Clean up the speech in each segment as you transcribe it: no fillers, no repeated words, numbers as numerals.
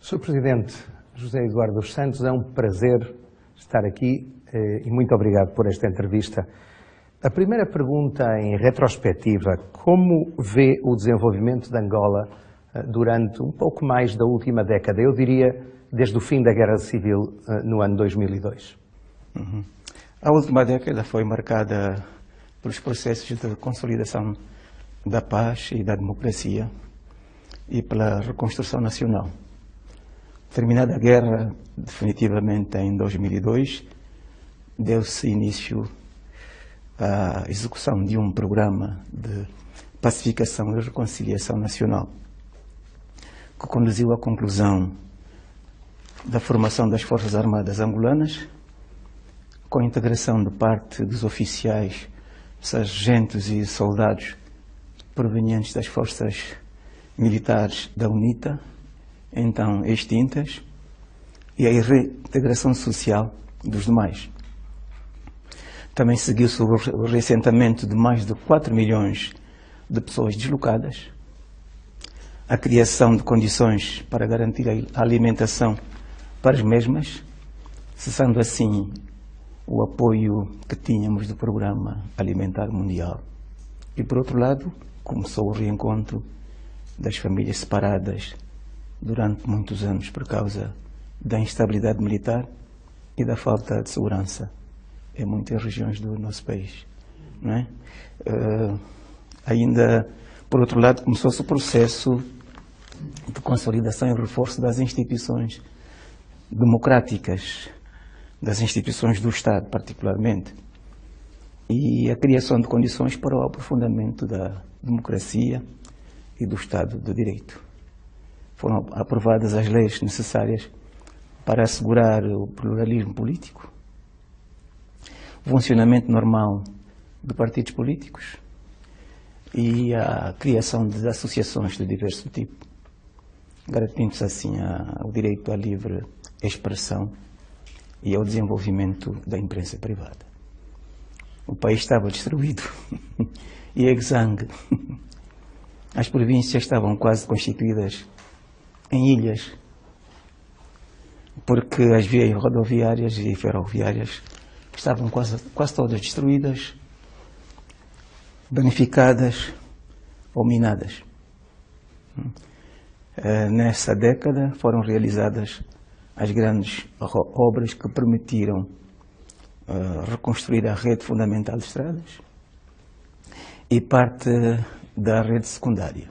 Sr. Presidente José Eduardo dos Santos, é um prazer estar aqui e muito obrigado por esta entrevista. A primeira pergunta em retrospectiva: como vê o desenvolvimento de Angola durante um pouco mais da última década, eu diria desde o fim da Guerra Civil no ano 2002? A última década foi marcada pelos processos de consolidação da paz e da democracia e pela reconstrução nacional. Terminada a guerra, definitivamente em 2002, deu-se início à execução de um programa de pacificação e reconciliação nacional, que conduziu à conclusão da formação das Forças Armadas angolanas, com a integração de parte dos oficiais, sargentos e soldados provenientes das forças militares da UNITA, então extintas, e a reintegração social dos demais. Também seguiu-se o reassentamento de mais de 4 milhões de pessoas deslocadas, a criação de condições para garantir a alimentação para as mesmas, cessando assim o apoio que tínhamos do Programa Alimentar Mundial. E, por outro lado, começou o reencontro das famílias separadas durante muitos anos por causa da instabilidade militar e da falta de segurança em muitas regiões do nosso país, não é? Ainda, por outro lado, começou-se o processo de consolidação e reforço das instituições democráticas, das instituições do Estado, particularmente, e a criação de condições para o aprofundamento da democracia e do Estado de Direito. Foram aprovadas as leis necessárias para assegurar o pluralismo político, o funcionamento normal de partidos políticos e a criação de associações de diverso tipo, garantindo-se assim o direito à livre expressão e ao desenvolvimento da imprensa privada. O país estava destruído e exangue. As províncias estavam quase constituídas em ilhas, porque as vias rodoviárias e ferroviárias estavam quase todas destruídas, danificadas ou minadas. Nessa década foram realizadas as grandes obras que permitiram reconstruir a rede fundamental de estradas e parte da rede secundária.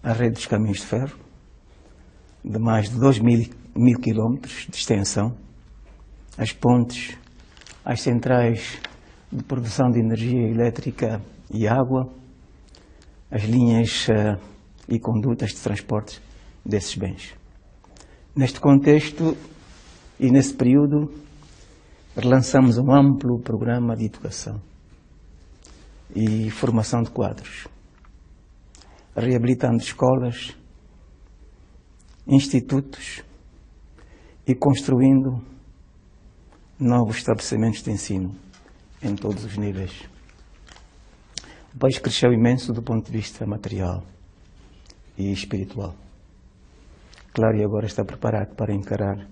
A rede dos caminhos de ferro, de mais de 2.000 quilómetros de extensão, as pontes, as centrais de produção de energia elétrica e água, as linhas e condutas de transporte desses bens. Neste contexto e nesse período, relançamos um amplo programa de educação e formação de quadros, reabilitando escolas, institutos e construindo novos estabelecimentos de ensino em todos os níveis. O país cresceu imenso do ponto de vista material e espiritual. Claro, e agora está preparado para encarar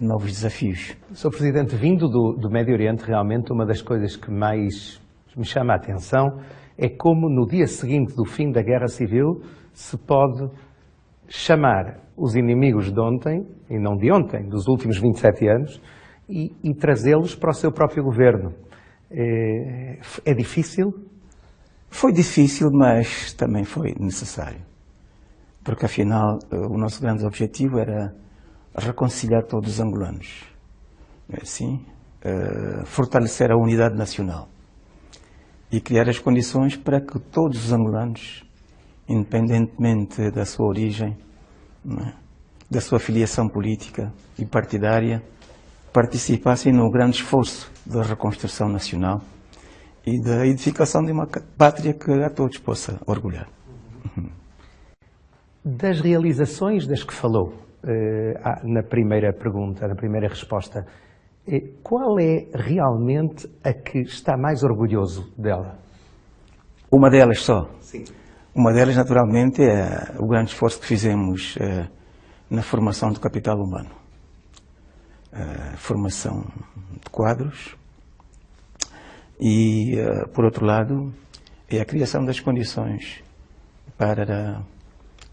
novos desafios. Sr. Presidente, vindo do Médio Oriente, realmente uma das coisas que mais me chama a atenção é como no dia seguinte do fim da Guerra Civil se pode chamar os inimigos de ontem, e não de ontem, dos últimos 27 anos, e trazê-los para o seu próprio governo. É difícil? Foi difícil, mas também foi necessário. Porque, afinal, o nosso grande objetivo era reconciliar todos os angolanos. Não é assim? Fortalecer a unidade nacional e criar as condições para que todos os angolanos, independentemente da sua origem, não é, da sua filiação política e partidária, participassem no grande esforço da reconstrução nacional e da edificação de uma pátria que a todos possa orgulhar. Das realizações das que falou na primeira pergunta, na primeira resposta, qual é realmente a que está mais orgulhoso dela? Uma delas só? Sim. Uma delas, naturalmente, é o grande esforço que fizemos na formação do capital humano. Formação de quadros e, por outro lado, é a criação das condições para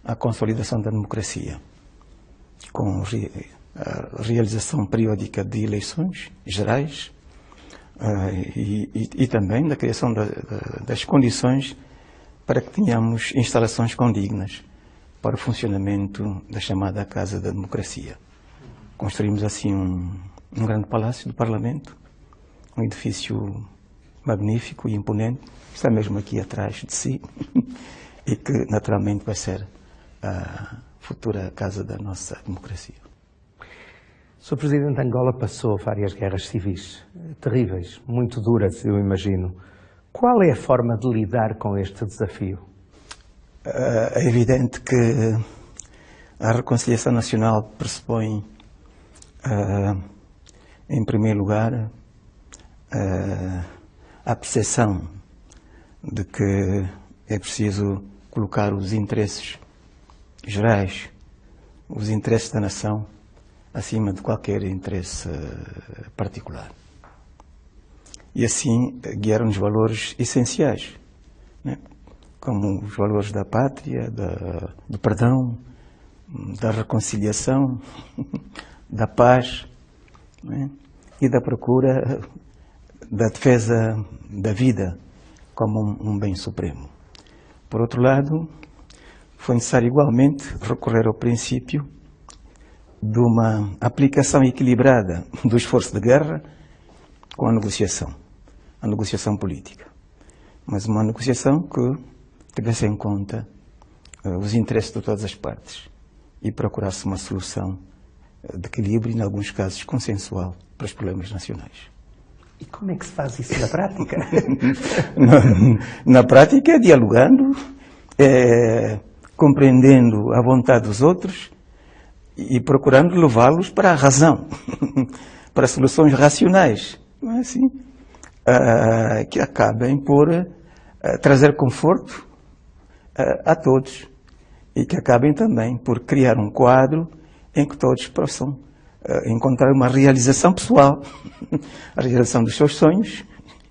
a consolidação da democracia, com a realização periódica de eleições gerais e também da criação das condições para que tenhamos instalações condignas para o funcionamento da chamada Casa da Democracia. Construímos assim um grande palácio do Parlamento, um edifício magnífico e imponente, que está mesmo aqui atrás de si, e que naturalmente vai ser a futura casa da nossa democracia. O Sr. Presidente, Angola passou várias guerras civis, terríveis, muito duras, eu imagino. Qual é a forma de lidar com este desafio? É evidente que a reconciliação nacional pressupõe, em primeiro lugar, a percepção de que é preciso colocar os interesses gerais, os interesses da nação, acima de qualquer interesse particular. E assim guiaram-nos valores essenciais, né? Como os valores da pátria, do perdão, da reconciliação, da paz, né? E da procura da defesa da vida como um bem supremo. Por outro lado, foi necessário igualmente recorrer ao princípio de uma aplicação equilibrada do esforço de guerra com a negociação política. Mas uma negociação que tivesse em conta os interesses de todas as partes e procurasse uma solução de equilíbrio, em alguns casos consensual, para os problemas nacionais. E como é que se faz isso na prática? Na prática, dialogando, compreendendo a vontade dos outros e procurando levá-los para a razão, para soluções racionais, não é assim? Que acabem por trazer conforto a todos e que acabem também por criar um quadro em que todos possam encontrar uma realização pessoal, a realização dos seus sonhos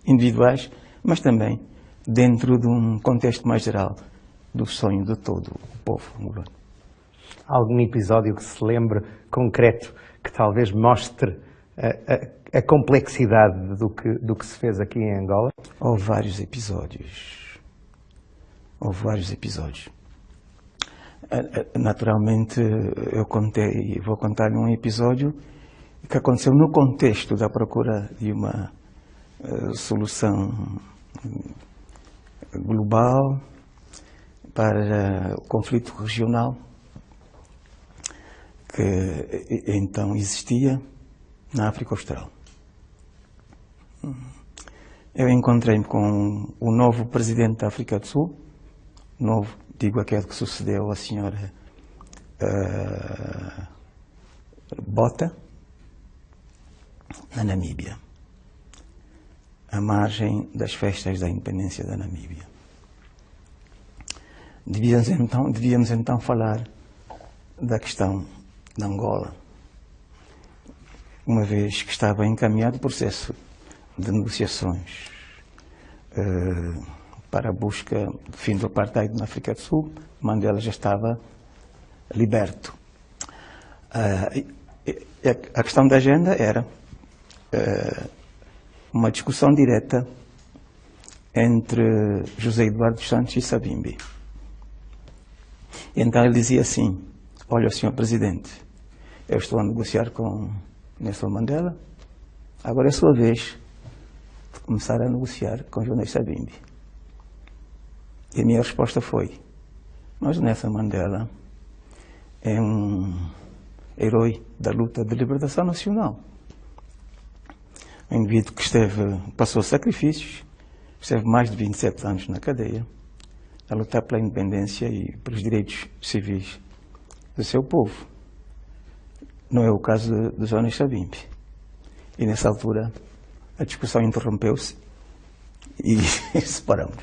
individuais, mas também dentro de um contexto mais geral do sonho de todo o povo angolano. Algum episódio que se lembre concreto que talvez mostre a complexidade do que se fez aqui em Angola? Houve vários episódios. Naturalmente, vou contar um episódio que aconteceu no contexto da procura de uma solução global para o conflito regional que então existia na África Austral. Eu encontrei-me com o novo presidente da África do Sul, digo aquele que sucedeu à senhora Botha, na Namíbia, à margem das festas da independência da Namíbia. Devíamos então falar da questão de Angola, uma vez que estava encaminhado o processo de negociações para a busca do fim do apartheid na África do Sul. Mandela já estava liberto. A questão da agenda era uma discussão direta entre José Eduardo dos Santos e Savimbi. Então ele dizia assim: olha, Sr. Presidente, eu estou a negociar com Nelson Mandela, agora é a sua vez de começar a negociar com Jonas Savimbi. E a minha resposta foi: mas Nelson Mandela é um herói da luta de libertação nacional. Um indivíduo que passou sacrifícios, esteve mais de 27 anos na cadeia, a lutar pela independência e pelos direitos civis do seu povo. Não é o caso de Jonas Savimbi. E nessa altura a discussão interrompeu-se e separamos.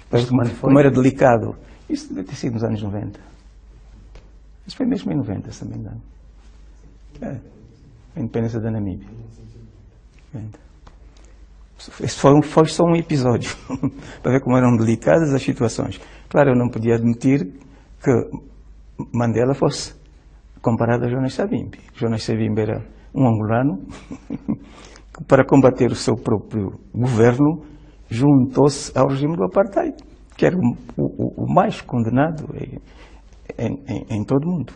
Mas como era delicado, isso deve ter sido nos anos 90. Isso foi mesmo em 90, se não me engano. A independência da Namíbia. Esse foi só um episódio, para ver como eram delicadas as situações. Claro, eu não podia admitir que Mandela fosse comparado a Jonas Savimbi. Jonas Savimbi era um angolano que, para combater o seu próprio governo, juntou-se ao regime do apartheid, que era o mais condenado em todo o mundo.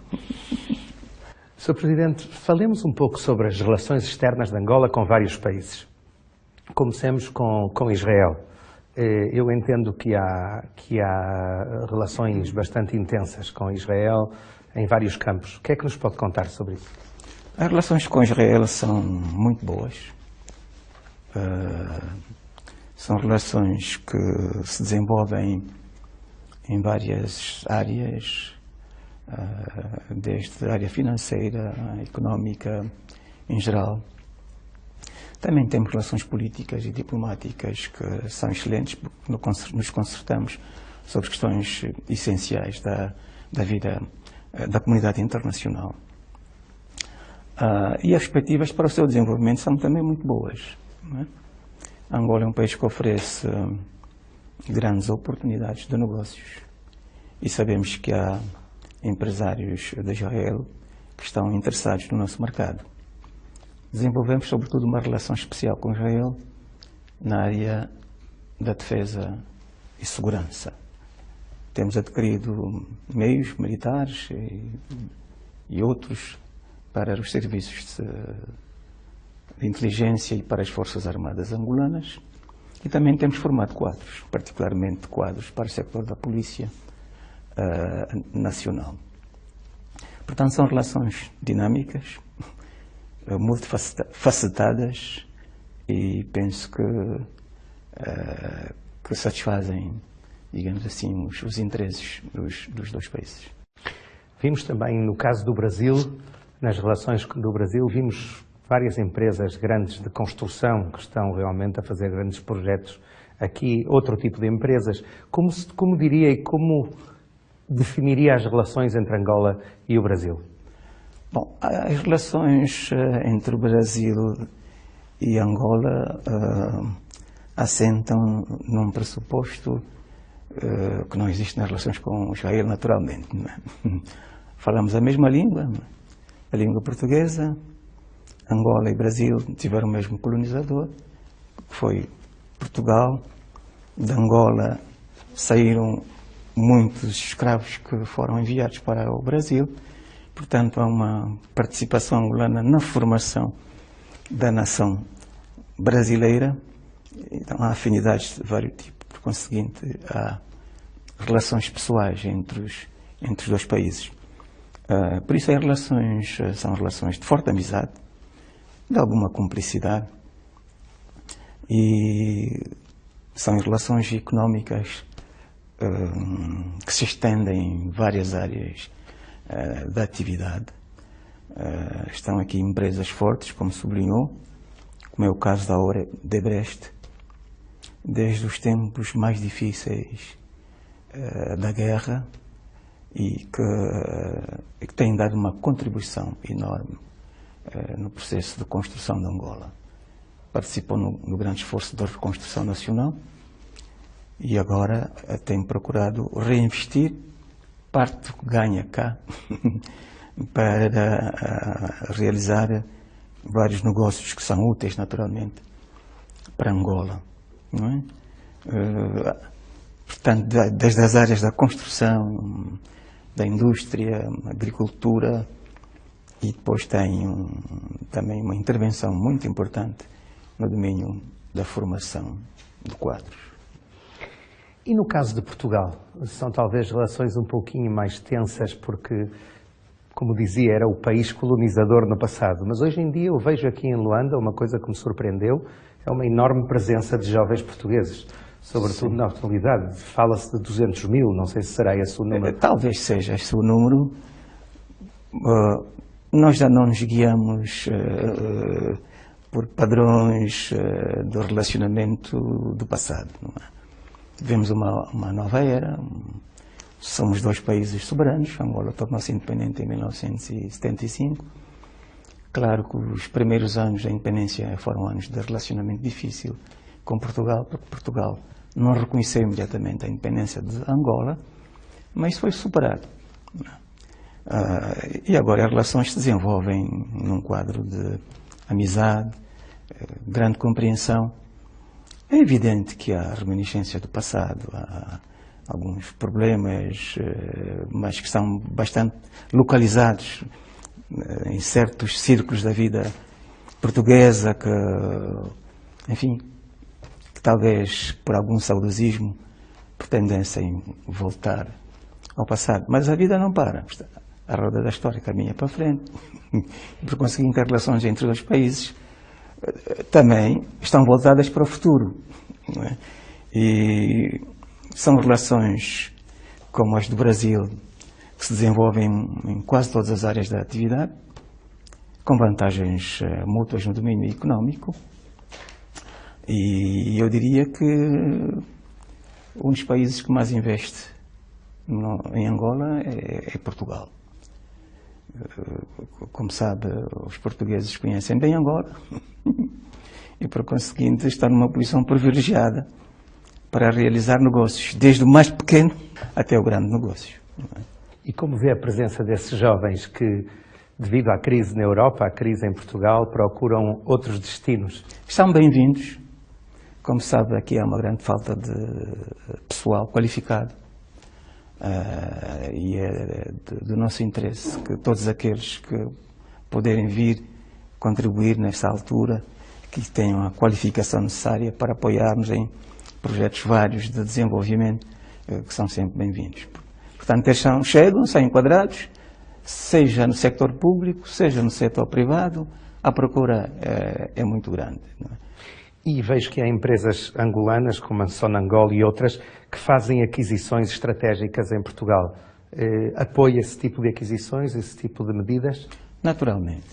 Sr. Presidente, falemos um pouco sobre as relações externas de Angola com vários países. Comecemos com Israel. Eu entendo que há relações bastante intensas com Israel em vários campos. O que é que nos pode contar sobre isso? As relações com Israel são muito boas. São relações que se desenvolvem em várias áreas, desde a área financeira, económica, em geral. Também temos relações políticas e diplomáticas que são excelentes, porque nos concertamos sobre questões essenciais da vida da comunidade internacional. E as perspectivas para o seu desenvolvimento são também muito boas. Não é? Angola é um país que oferece grandes oportunidades de negócios e sabemos que há empresários de Israel que estão interessados no nosso mercado. Desenvolvemos, sobretudo, uma relação especial com Israel na área da defesa e segurança. Temos adquirido meios militares e outros para os serviços de inteligência e para as Forças Armadas angolanas, e também temos formado quadros, particularmente quadros para o setor da Polícia Nacional. Portanto, são relações dinâmicas, multifacetadas, e penso que satisfazem, digamos assim, os interesses dos dois países. Vimos também, no caso do Brasil, nas relações do Brasil, vimos várias empresas grandes de construção que estão realmente a fazer grandes projetos aqui, outro tipo de empresas. Como diria e como definiria as relações entre Angola e o Brasil? Bom, as relações entre o Brasil e Angola assentam num pressuposto que não existe nas relações com Israel, naturalmente. Não é? Falamos a mesma língua, a língua portuguesa. Angola e Brasil tiveram o mesmo colonizador, que foi Portugal. De Angola saíram muitos escravos que foram enviados para o Brasil. Portanto, há uma participação angolana na formação da nação brasileira. Então, há afinidades de vários tipos. Por conseguinte, há relações pessoais entre os dois países. Por isso, as relações são relações de forte amizade, de alguma cumplicidade, e são relações económicas que se estendem em várias áreas da atividade. Estão aqui empresas fortes, como sublinhou, como é o caso da Odebrecht, desde os tempos mais difíceis da guerra, e que têm dado uma contribuição enorme no processo de construção de Angola. Participou no grande esforço da reconstrução nacional e agora tem procurado reinvestir parte do que ganha cá para realizar vários negócios que são úteis, naturalmente, para Angola. Não é? Portanto, desde as áreas da construção, da indústria, agricultura, e depois tem também uma intervenção muito importante no domínio da formação de quadros. E no caso de Portugal, são talvez relações um pouquinho mais tensas porque, como dizia, era o país colonizador no passado, mas hoje em dia eu vejo aqui em Luanda uma coisa que me surpreendeu, é uma enorme presença de jovens portugueses, sobretudo na atualidade. Fala-se de 200 mil, não sei se será esse o número. Talvez seja esse o número. Nós já não nos guiamos por padrões do relacionamento do passado. Não é? Vivemos uma nova era, Somos dois países soberanos. Angola tornou-se independente em 1975. Claro que os primeiros anos da independência foram anos de relacionamento difícil com Portugal, porque Portugal não reconheceu imediatamente a independência de Angola, mas isso foi superado. E agora as relações se desenvolvem num quadro de amizade, grande compreensão. É evidente que há reminiscência do passado, há alguns problemas, mas que são bastante localizados em certos círculos da vida portuguesa, que, enfim, que talvez por algum saudosismo pretendessem voltar ao passado. Mas a vida não para. A roda da história caminha para frente. E, por conseguinte, as relações entre os países também estão voltadas para o futuro. Não é? E são relações como as do Brasil, que se desenvolvem em quase todas as áreas da atividade, com vantagens mútuas no domínio económico. E eu diria que um dos países que mais investe em Angola é Portugal. Como sabe, os portugueses conhecem bem Angola e, por conseguinte, estão numa posição privilegiada para realizar negócios, desde o mais pequeno até o grande negócio. E como vê a presença desses jovens que, devido à crise na Europa, à crise em Portugal, procuram outros destinos? Estão bem-vindos. Como sabe, aqui há uma grande falta de pessoal qualificado. E é do nosso interesse que todos aqueles que puderem vir contribuir nesta altura, que tenham a qualificação necessária para apoiarmos em projetos vários de desenvolvimento, que são sempre bem-vindos. Portanto, eles chegam, são enquadrados, seja no sector público, seja no setor privado, a procura é muito grande. Não é? E vejo que há empresas angolanas, como a Sonangol e outras, que fazem aquisições estratégicas em Portugal. Apoia esse tipo de aquisições, esse tipo de medidas? Naturalmente.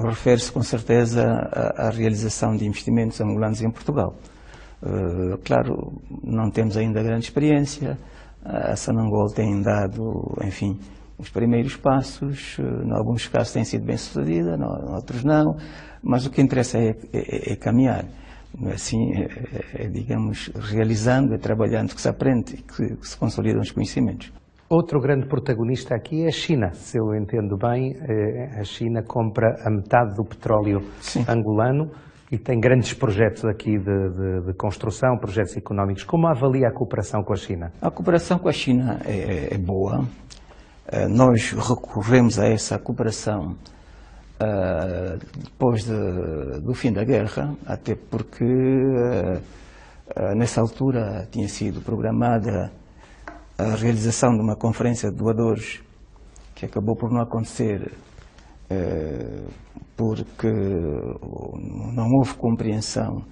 Refere-se com certeza à realização de investimentos angolanos em Portugal. Claro, não temos ainda grande experiência. A Sonangol tem dado, enfim, os primeiros passos. Em alguns casos tem sido bem sucedida, em outros não. Mas o que interessa é caminhar. Assim, digamos, realizando, trabalhando, que se aprende e que se consolidam os conhecimentos. Outro grande protagonista aqui é a China. Se eu entendo bem, a China compra a metade do petróleo angolano e tem grandes projetos aqui de construção, projetos económicos. Como avalia a cooperação com a China? A cooperação com a China é boa. Nós recorremos a essa cooperação depois do fim da guerra, até porque nessa altura tinha sido programada a realização de uma conferência de doadores que acabou por não acontecer porque não houve compreensão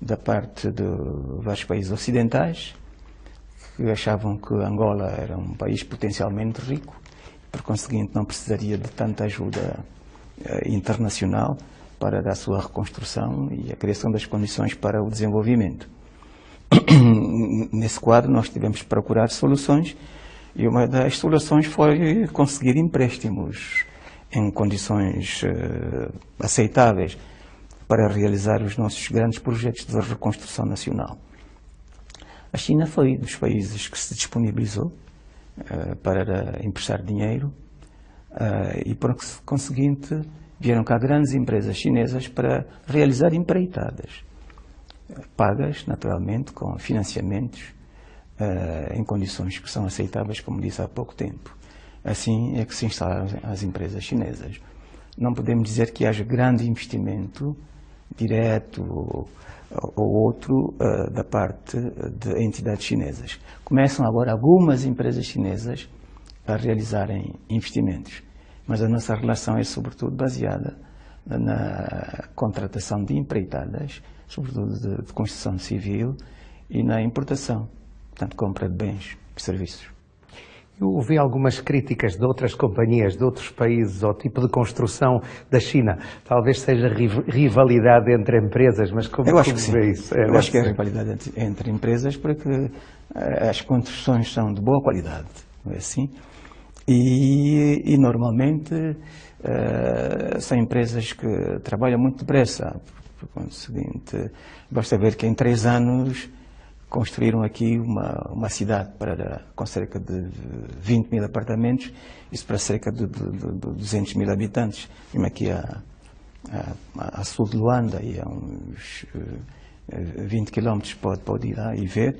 da parte de vários países ocidentais que achavam que Angola era um país potencialmente rico, por conseguinte não precisaria de tanta ajuda internacional para a sua reconstrução e a criação das condições para o desenvolvimento. Nesse quadro nós tivemos que procurar soluções e uma das soluções foi conseguir empréstimos em condições aceitáveis para realizar os nossos grandes projetos de reconstrução nacional. A China foi um dos países que se disponibilizou para emprestar dinheiro e, por conseguinte, vieram cá grandes empresas chinesas para realizar empreitadas, pagas, naturalmente, com financiamentos em condições que são aceitáveis, como disse há pouco tempo. Assim é que se instalaram as empresas chinesas. Não podemos dizer que haja grande investimento direto ou outro da parte de entidades chinesas. Começam agora algumas empresas chinesas a realizarem investimentos, mas a nossa relação é sobretudo baseada na contratação de empreitadas, sobretudo de construção civil, e na importação, portanto, compra de bens e serviços. Eu ouvi algumas críticas de outras companhias, de outros países, ao tipo de construção da China. Talvez seja rivalidade entre empresas, mas como eu acho que sim. vê isso? Eu acho que é rivalidade entre empresas porque as construções são de boa qualidade, não é assim? E normalmente são empresas que trabalham muito depressa. Por seguinte, basta ver que em 3 anos construíram aqui uma cidade com cerca de 20 mil apartamentos, isso para cerca de 200 mil habitantes, mesmo aqui a sul de Luanda, e a uns 20 quilómetros pode ir lá e ver,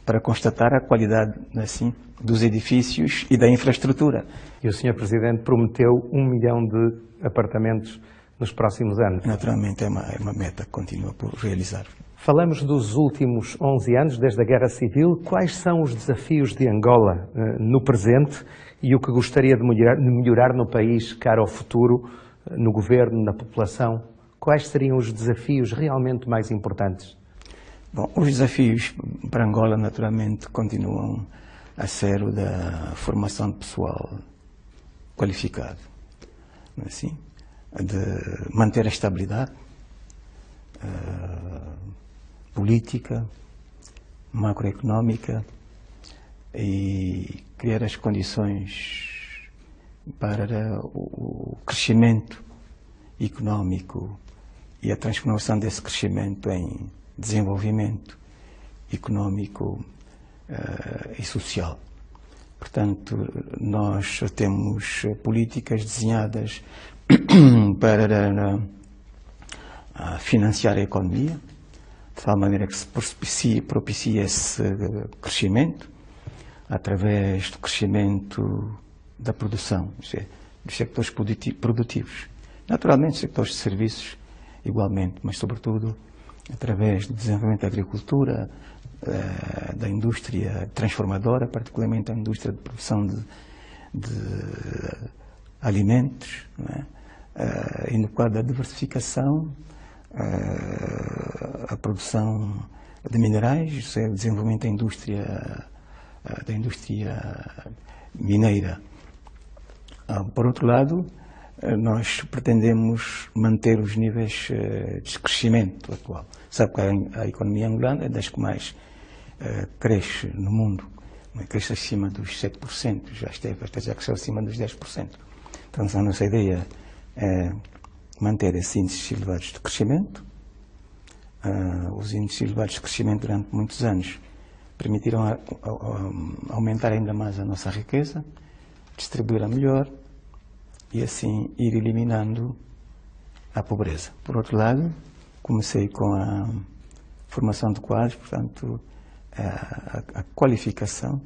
para constatar a qualidade assim, dos edifícios e da infraestrutura. E o Sr. Presidente prometeu 1 milhão de apartamentos nos próximos anos. Naturalmente é uma meta que continua por realizar. Falamos dos últimos 11 anos, desde a Guerra Civil. Quais são os desafios de Angola no presente e o que gostaria de melhorar no país, cara ao futuro, no governo, na população? Quais seriam os desafios realmente mais importantes? Bom, os desafios para Angola, naturalmente, continuam a ser o da formação de pessoal qualificado, não é assim? De manter a estabilidade política, macroeconómica e criar as condições para o crescimento económico e a transformação desse crescimento em desenvolvimento económico e social. Portanto, nós temos políticas desenhadas para financiar a economia, de tal maneira que se propicie esse crescimento através do crescimento da produção, dos sectores produtivos. Naturalmente, os sectores de serviços igualmente, mas sobretudo através do desenvolvimento da agricultura, da indústria transformadora, particularmente a indústria de produção de alimentos, não é? E no quadro da diversificação, a produção de minerais, o desenvolvimento da indústria mineira. Por outro lado, nós pretendemos manter os níveis de crescimento atual. Sabe que a economia angolana é das que mais cresce no mundo, cresce acima dos 7%, já cresceu acima dos 10%. Então, a nossa ideia é manter esses índices elevados de crescimento. Os índices elevados de crescimento durante muitos anos permitiram aumentar ainda mais a nossa riqueza, distribuí-la melhor e assim ir eliminando a pobreza. Por outro lado, comecei com a formação de quadros, portanto, a qualificação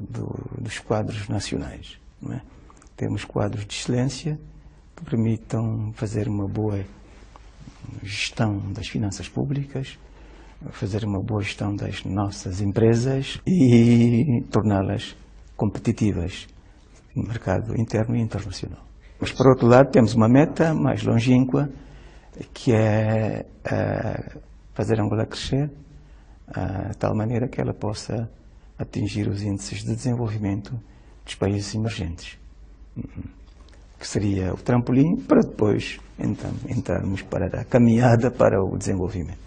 dos quadros nacionais, não é? Temos quadros de excelência que permitam fazer uma boa gestão das finanças públicas, fazer uma boa gestão das nossas empresas e torná-las competitivas no mercado interno e internacional. Mas, por outro lado, temos uma meta mais longínqua, que é fazer Angola crescer de tal maneira que ela possa atingir os índices de desenvolvimento dos países emergentes, que seria o trampolim para depois então entrarmos para a caminhada para o desenvolvimento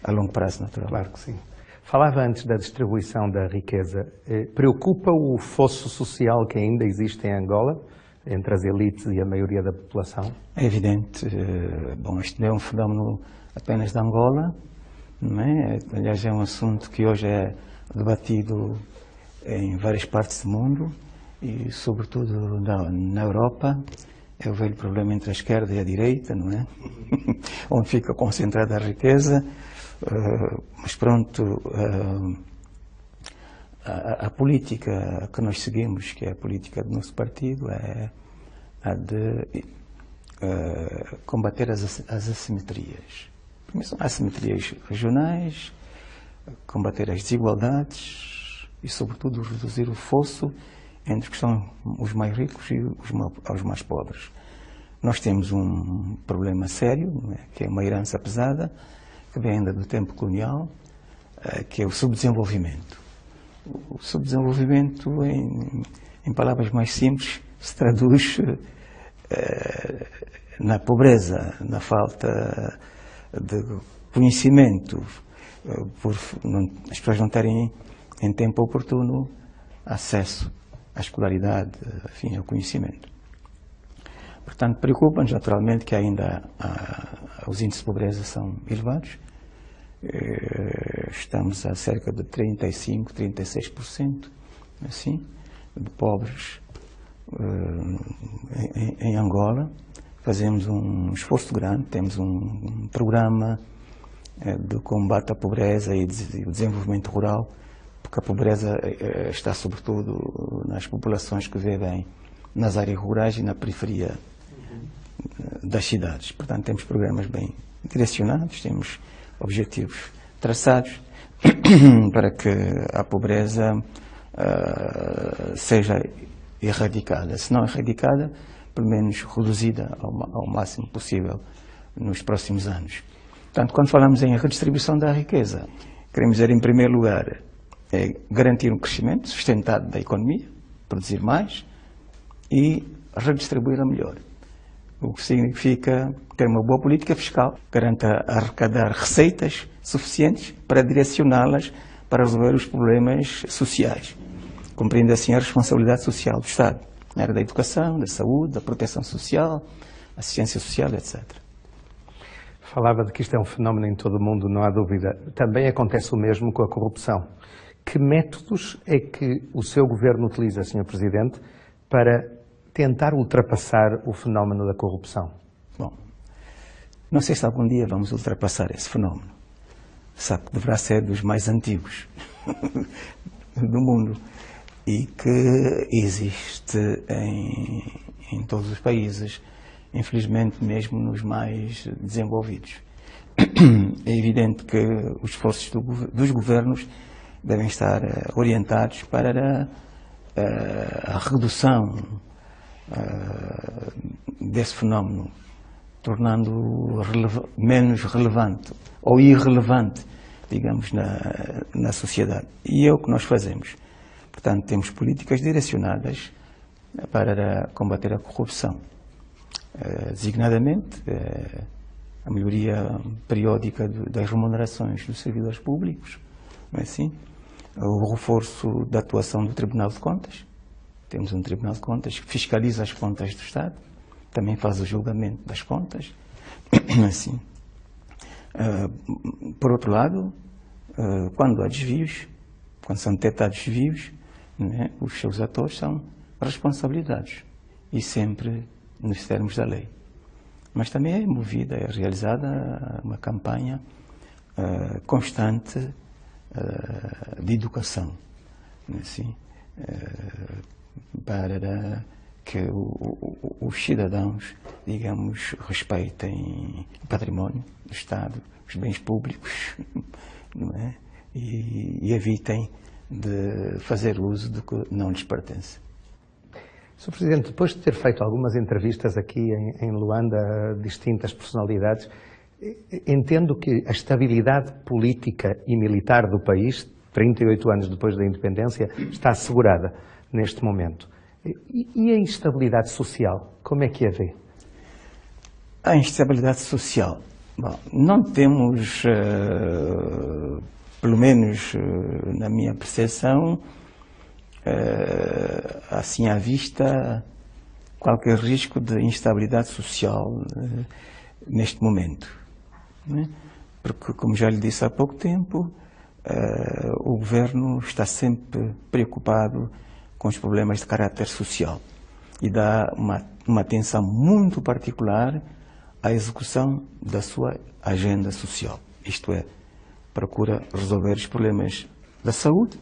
a longo prazo, natural. Claro que sim. Falava antes da distribuição da riqueza. Preocupa o fosso social que ainda existe em Angola, entre as elites e a maioria da população? É evidente. Bom, isto não é um fenómeno apenas de Angola, não é? Aliás, é um assunto que hoje é debatido em várias partes do mundo e, sobretudo, na Europa. É o velho problema entre a esquerda e a direita, não é? Onde fica concentrada a riqueza. Mas pronto, a política que nós seguimos, que é a política do nosso partido, é a de combater as assimetrias. Primeiro são assimetrias regionais, combater as desigualdades e, sobretudo, reduzir o fosso entre os que são os mais ricos e os mais pobres. Nós temos um problema sério, não é? Que é uma herança pesada, que vem ainda do tempo colonial, que é o subdesenvolvimento. O subdesenvolvimento, em palavras mais simples, se traduz na pobreza, na falta de conhecimento, por as pessoas não terem em tempo oportuno acesso à escolaridade, enfim, ao conhecimento. Portanto, preocupa-nos naturalmente que ainda os índices de pobreza são elevados. Estamos a cerca de 35%, 36% assim, de pobres em Angola. Fazemos um esforço grande, temos um programa de combate à pobreza e de desenvolvimento rural, porque a pobreza está sobretudo nas populações que vivem nas áreas rurais e na periferia das cidades. Portanto, temos programas bem direcionados, temos objetivos traçados para que a pobreza seja erradicada. Se não erradicada, pelo menos reduzida ao máximo possível nos próximos anos. Portanto, quando falamos em redistribuição da riqueza, queremos dizer, em primeiro lugar, garantir um crescimento sustentado da economia, produzir mais e redistribuir a melhor. O que significa ter uma boa política fiscal, garanta arrecadar receitas suficientes para direcioná-las para resolver os problemas sociais, cumprindo assim a responsabilidade social do Estado, na área da educação, da saúde, da proteção social, assistência social, etc. Falava de que isto é um fenómeno em todo o mundo, não há dúvida. Também acontece o mesmo com a corrupção. Que métodos é que o seu governo utiliza, Sr. Presidente, para tentar ultrapassar o fenómeno da corrupção? Bom, não sei se algum dia vamos ultrapassar esse fenómeno. Sabe que deverá ser dos mais antigos do mundo e que existe em todos os países, infelizmente mesmo nos mais desenvolvidos. É evidente que os esforços dos governos devem estar orientados para a redução desse fenómeno, tornando-o menos relevante ou irrelevante, digamos, na sociedade. E é o que nós fazemos. Portanto, temos políticas direcionadas para combater a corrupção, designadamente a melhoria periódica das remunerações dos servidores públicos, não é assim? O reforço da atuação do Tribunal de Contas. Temos um Tribunal de Contas que fiscaliza as contas do Estado, também faz o julgamento das contas, assim. Por outro lado, quando há desvios, quando são detectados desvios, né, os seus atores são responsabilizados e sempre nos termos da lei. Mas também é movida, é realizada uma campanha constante de educação, assim, para que os cidadãos, digamos, respeitem o património do Estado, os bens públicos, não é? E evitem de fazer uso do que não lhes pertence. Sr. Presidente, depois de ter feito algumas entrevistas aqui em Luanda a distintas personalidades, entendo que a estabilidade política e militar do país, 38 anos depois da independência, está assegurada neste momento. E a instabilidade social, como é que a vê? A instabilidade social. Bom, não temos, pelo menos na minha percepção, assim à vista, qualquer risco de instabilidade social neste momento. Né? Porque, como já lhe disse há pouco tempo, o governo está sempre preocupado com os problemas de caráter social e dá uma atenção muito particular à execução da sua agenda social. Isto é, procura resolver os problemas da saúde,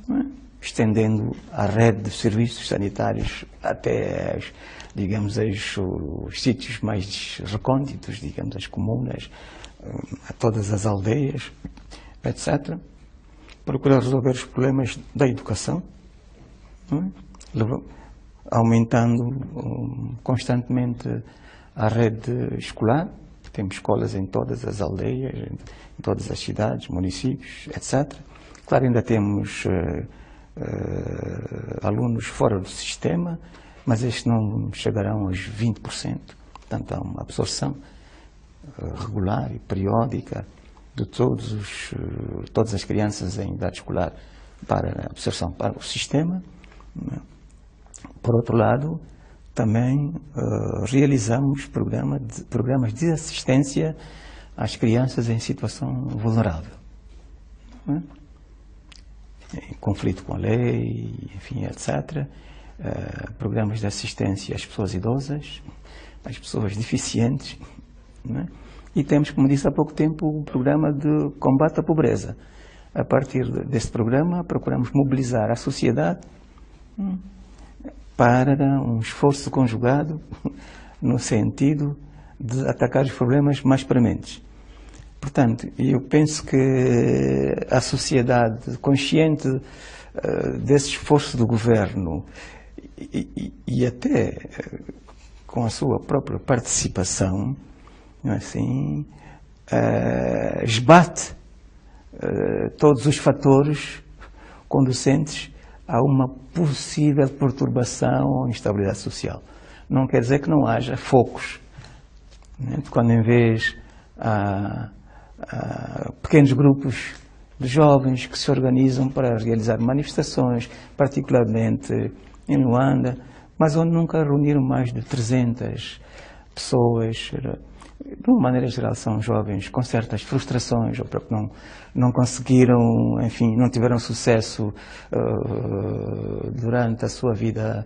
não é? Estendendo a rede de serviços sanitários até, digamos, os sítios mais recônditos, digamos, as comunas, a todas as aldeias, etc. Procura resolver os problemas da educação, não é? Aumentando constantemente a rede escolar. Temos escolas em todas as aldeias, em todas as cidades, municípios, etc. Claro, ainda temos alunos fora do sistema, mas estes não chegarão aos 20%. Portanto, há uma absorção regular e periódica de todas as crianças em idade escolar para a absorção para o sistema. Por outro lado, também realizamos programas de assistência às crianças em situação vulnerável. Em conflito com a lei, enfim, etc. Programas de assistência às pessoas idosas, às pessoas deficientes. E temos, como disse há pouco tempo, o programa de combate à pobreza. A partir desse programa, procuramos mobilizar a sociedade para um esforço conjugado no sentido de atacar os problemas mais prementes. Portanto, eu penso que a sociedade, consciente desse esforço do governo e até com a sua própria participação, não é assim, esbate todos os fatores conducentes a uma possível perturbação ou instabilidade social. Não quer dizer que não haja focos, né? Quando em vez há pequenos grupos de jovens que se organizam para realizar manifestações, particularmente em Luanda, mas onde nunca reuniram mais de 300 pessoas. De uma maneira geral, são jovens com certas frustrações, ou porque não conseguiram, enfim, não tiveram sucesso durante a sua vida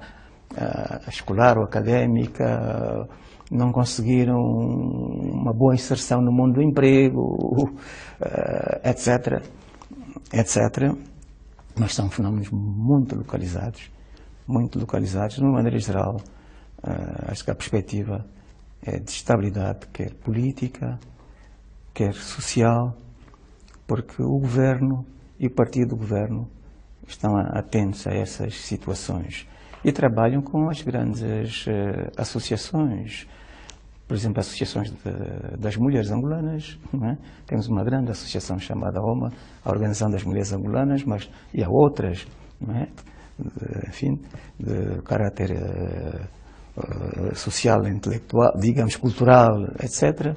escolar ou académica, não conseguiram uma boa inserção no mundo do emprego, etc. Mas são fenómenos muito localizados, de uma maneira geral. Acho que a perspectiva é de estabilidade, quer política, quer social, porque o governo e o partido do governo estão atentos a essas situações e trabalham com as grandes associações, por exemplo, associações das mulheres angolanas, não é? Temos uma grande associação chamada OMA, a Organização das Mulheres Angolanas, mas e há outras, não é? Enfim, de caráter social, intelectual, digamos, cultural, etc.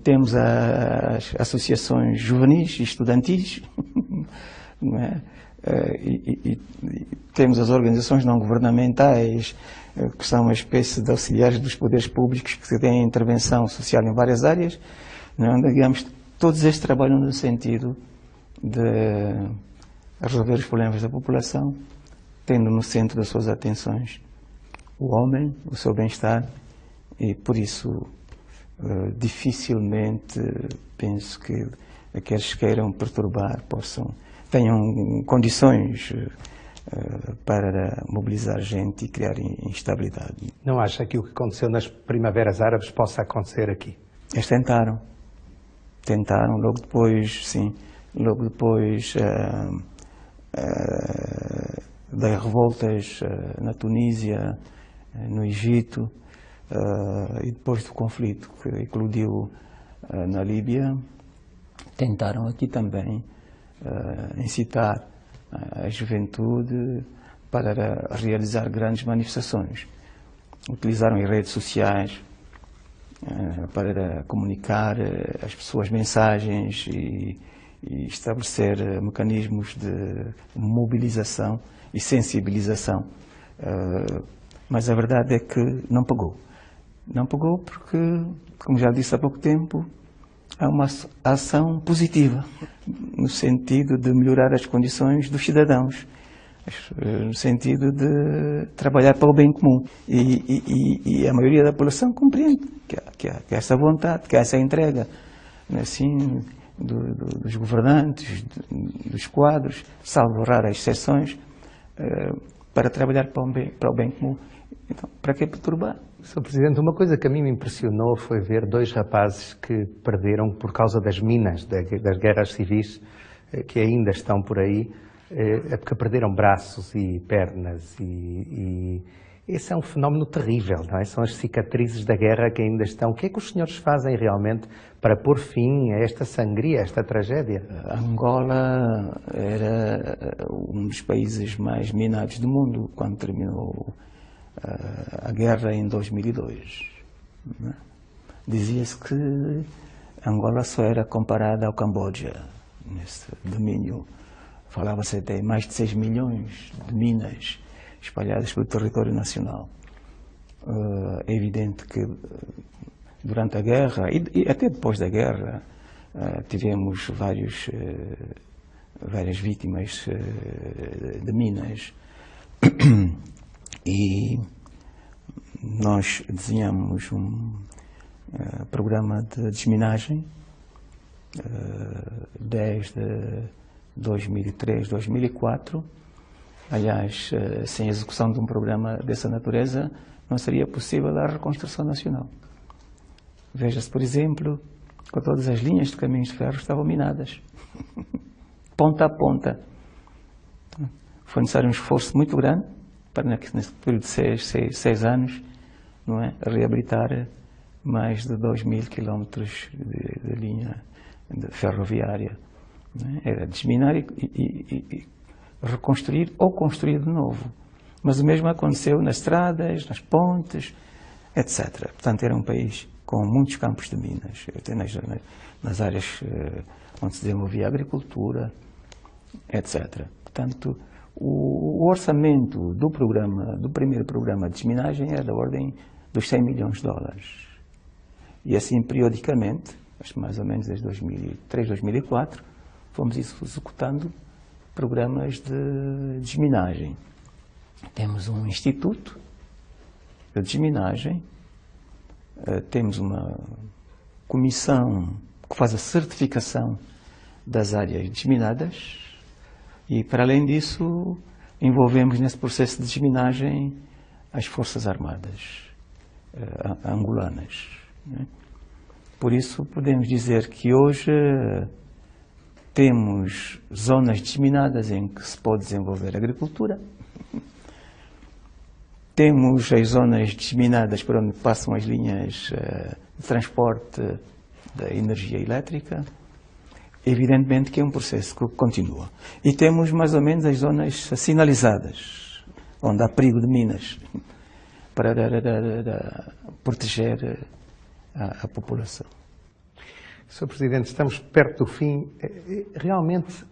Temos as associações juvenis e estudantis, não é? E temos as organizações não governamentais, que são uma espécie de auxiliares dos poderes públicos que têm intervenção social em várias áreas, não é? Digamos, todos estes trabalham no sentido de resolver os problemas da população, tendo no centro das suas atenções o homem, o seu bem-estar, e por isso dificilmente penso que aqueles que queiram perturbar tenham condições para mobilizar gente e criar instabilidade. Não acha que o que aconteceu nas primaveras árabes possa acontecer aqui? Eles tentaram, logo depois das revoltas na Tunísia, no Egito, e depois do conflito que eclodiu na Líbia, tentaram aqui também incitar a juventude para realizar grandes manifestações. Utilizaram as redes sociais para comunicar às pessoas mensagens e estabelecer mecanismos de mobilização e sensibilização. Mas a verdade é que não pegou. Não pegou porque, como já disse há pouco tempo, há uma ação positiva, no sentido de melhorar as condições dos cidadãos, no sentido de trabalhar para o bem comum. E a maioria da população compreende que há essa vontade, que há essa entrega, assim, dos governantes, dos quadros, salvo raras exceções, para trabalhar para o bem comum. Então, para que perturbar? Sr. Presidente, uma coisa que a mim me impressionou foi ver dois rapazes que perderam por causa das minas, das guerras civis, que ainda estão por aí, porque perderam braços e pernas e Esse é um fenómeno terrível, não é? São as cicatrizes da guerra que ainda estão. O que é que os senhores fazem realmente para pôr fim a esta sangria, a esta tragédia? Angola era um dos países mais minados do mundo quando terminou a guerra em 2002. Né? Dizia-se que Angola só era comparada ao Camboja, nesse domínio. Falava-se até mais de 6 milhões de minas espalhadas pelo território nacional. É evidente que durante a guerra, e até depois da guerra, tivemos várias vítimas de minas. E nós desenhamos um programa de desminagem desde 2003, 2004. Aliás, sem execução de um programa dessa natureza, não seria possível a reconstrução nacional. Veja-se, por exemplo, que todas as linhas de caminhos de ferro estavam minadas, ponta a ponta. Foi necessário um esforço muito grande para, nesse período de seis anos, não é, reabilitar mais de 2.000 quilómetros de linha ferroviária. Não é? Era desminar e reconstruir ou construir de novo. Mas o mesmo aconteceu nas estradas, nas pontes, etc. Portanto, era um país com muitos campos de minas, até nas áreas onde se desenvolvia a agricultura, etc. Portanto, o orçamento do primeiro programa de desminagem era da ordem dos 100 milhões de dólares. E assim, periodicamente, acho que mais ou menos desde 2003, 2004, fomos executando programas de desminagem. Temos um instituto de desminagem, temos uma comissão que faz a certificação das áreas desminadas e, para além disso, envolvemos nesse processo de desminagem as Forças Armadas angolanas. Né? Por isso, podemos dizer que hoje temos zonas desminadas em que se pode desenvolver agricultura. Temos as zonas desminadas por onde passam as linhas de transporte da energia elétrica. Evidentemente que é um processo que continua. E temos mais ou menos as zonas sinalizadas, onde há perigo de minas, para proteger a população. Sr. Presidente, estamos perto do fim. Realmente,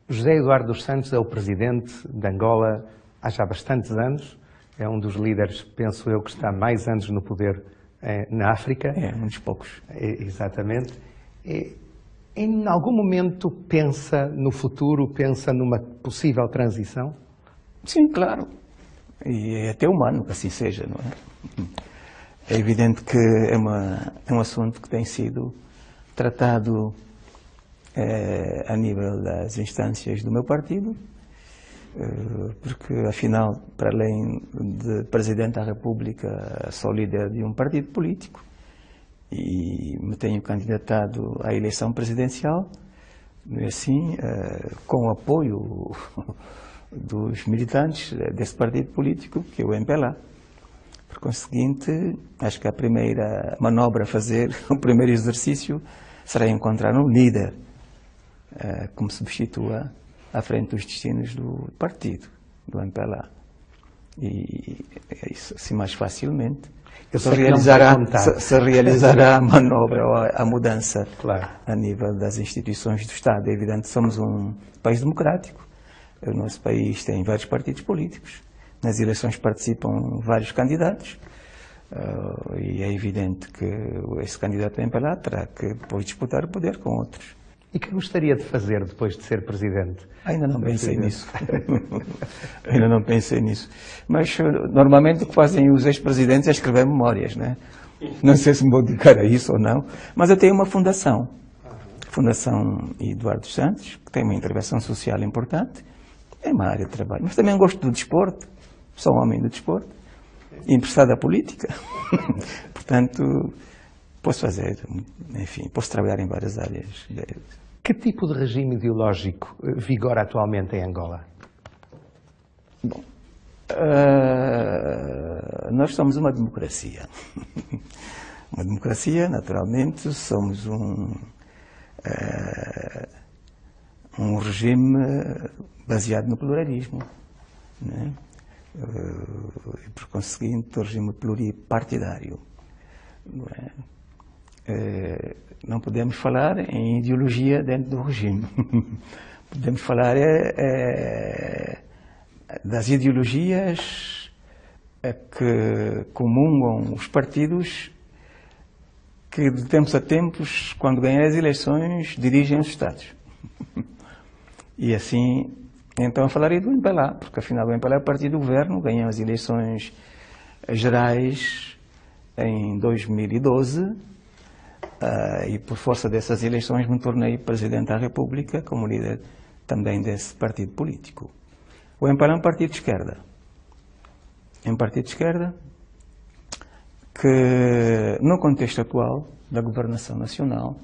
José Eduardo dos Santos é o Presidente de Angola há já bastantes anos. É um dos líderes, penso eu, que está mais anos no poder na África. É, um dos poucos. Exatamente. Em algum momento pensa no futuro, pensa numa possível transição? Sim, claro. E é até humano que assim seja, não é? É evidente que é um assunto que tem sido tratado a nível das instâncias do meu partido, porque, afinal, para além de Presidente da República, sou líder de um partido político e me tenho candidatado à eleição presidencial, e assim, com o apoio dos militantes desse partido político, que é o MPLA. Por conseguinte, acho que a primeira manobra a fazer, o primeiro exercício, será encontrar um líder que me substitua à frente dos destinos do partido, do MPLA. E isso, assim, mais facilmente, se realizará a manobra ou a mudança, claro, a nível das instituições do Estado. É evidente que somos um país democrático. O nosso país tem vários partidos políticos. Nas eleições participam vários candidatos e é evidente que esse candidato em MPLA terá que depois disputar o poder com outros. E o que gostaria de fazer depois de ser Presidente? Ainda não pensei nisso. Ainda não pensei nisso. Mas normalmente o que fazem os ex-presidentes é escrever memórias, né? Não sei se me vou dedicar a isso ou não, mas eu tenho uma fundação. Fundação Eduardo dos Santos, que tem uma intervenção social importante, é uma área de trabalho. Mas também gosto do desporto. Sou um homem do desporto, interessado à política, portanto, posso fazer, enfim, posso trabalhar em várias áreas. Que tipo de regime ideológico vigora atualmente em Angola? Bom, Nós somos uma democracia. Uma democracia, naturalmente, somos um regime baseado no pluralismo, né? E, por conseguinte, o regime pluripartidário. Não é? Não podemos falar em ideologia dentro do regime. Podemos falar das ideologias que comungam os partidos que, de tempos a tempos, quando ganham as eleições, dirigem os Estados. E assim, então eu falaria do MPLA, porque afinal o MPLA é o partido do governo, ganhou as eleições gerais em 2012, e por força dessas eleições me tornei Presidente da República como líder também desse partido político. O MPLA é um partido de esquerda. É um partido de esquerda que, no contexto atual da governação nacional,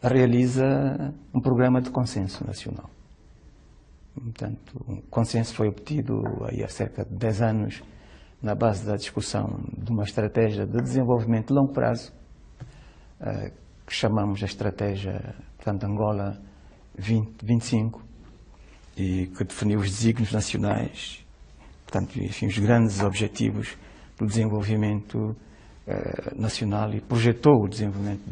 realiza um programa de consenso nacional. Portanto, o consenso foi obtido aí há cerca de 10 anos na base da discussão de uma estratégia de desenvolvimento de longo prazo, que chamamos a estratégia, portanto, Angola 2025, e que definiu os desígnios nacionais, portanto, enfim, os grandes objetivos do desenvolvimento nacional, e projetou o desenvolvimento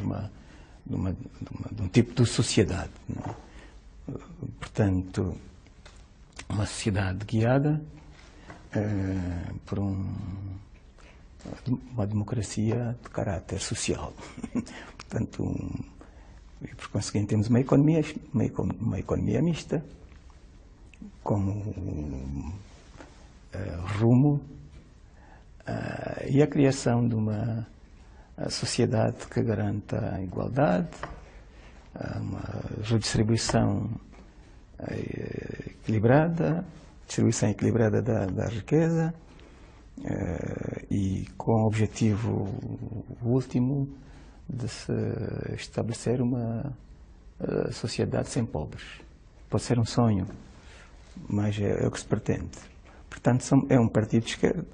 de um tipo de sociedade, não é? Portanto, uma sociedade guiada por uma democracia de caráter social. Portanto, por conseguinte, temos uma economia mista, como rumo, e a criação de uma sociedade que garanta a igualdade, uma redistribuição equilibrada, distribuição equilibrada da riqueza, e com o objetivo último de se estabelecer uma sociedade sem pobres. Pode ser um sonho, mas é o que se pretende. Portanto, é um partido de esquerda,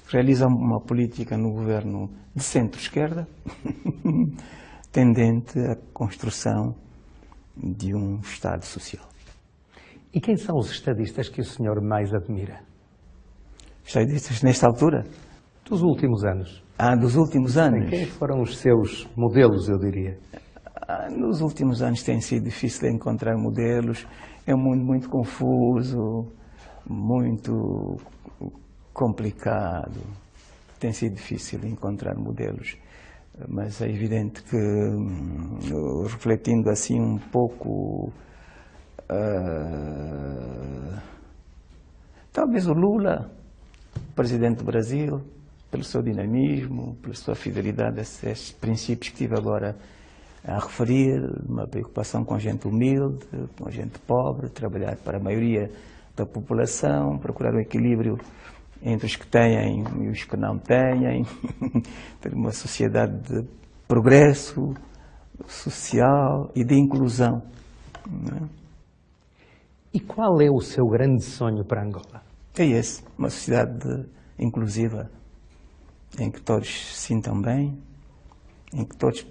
realiza uma política no governo de centro-esquerda, tendente à construção de um Estado social. E quem são os estadistas que o senhor mais admira? Estadistas nesta altura? Dos últimos anos. Dos últimos anos? Quem foram os seus modelos, eu diria? Nos últimos anos tem sido difícil encontrar modelos. É um mundo muito confuso, muito complicado. Tem sido difícil encontrar modelos. Mas é evidente que, refletindo assim um pouco, talvez o Lula, presidente do Brasil, pelo seu dinamismo, pela sua fidelidade a esses princípios que estive agora a referir, uma preocupação com a gente humilde, com a gente pobre, trabalhar para a maioria da população, procurar um equilíbrio entre os que têm e os que não têm, ter uma sociedade de progresso social e de inclusão. Não é? E qual é o seu grande sonho para Angola? É esse, uma sociedade inclusiva, em que todos se sintam bem, em que todos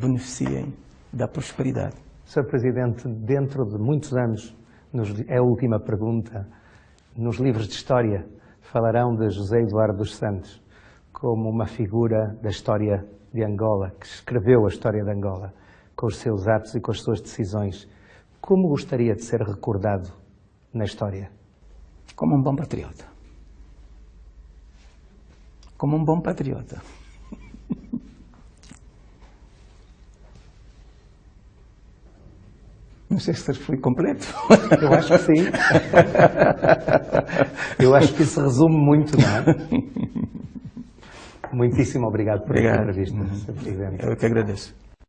beneficiem da prosperidade. Sr. Presidente, dentro de muitos anos, é a última pergunta, nos livros de história falarão de José Eduardo dos Santos como uma figura da história de Angola, que escreveu a história de Angola, com os seus atos e com as suas decisões. Como gostaria de ser recordado na história? Como um bom patriota. Como um bom patriota. Não sei se fui completo. Eu acho que sim. Eu acho que isso resume muito, não é? Muitíssimo obrigado por esta entrevista, Sr. Presidente. Eu que agradeço.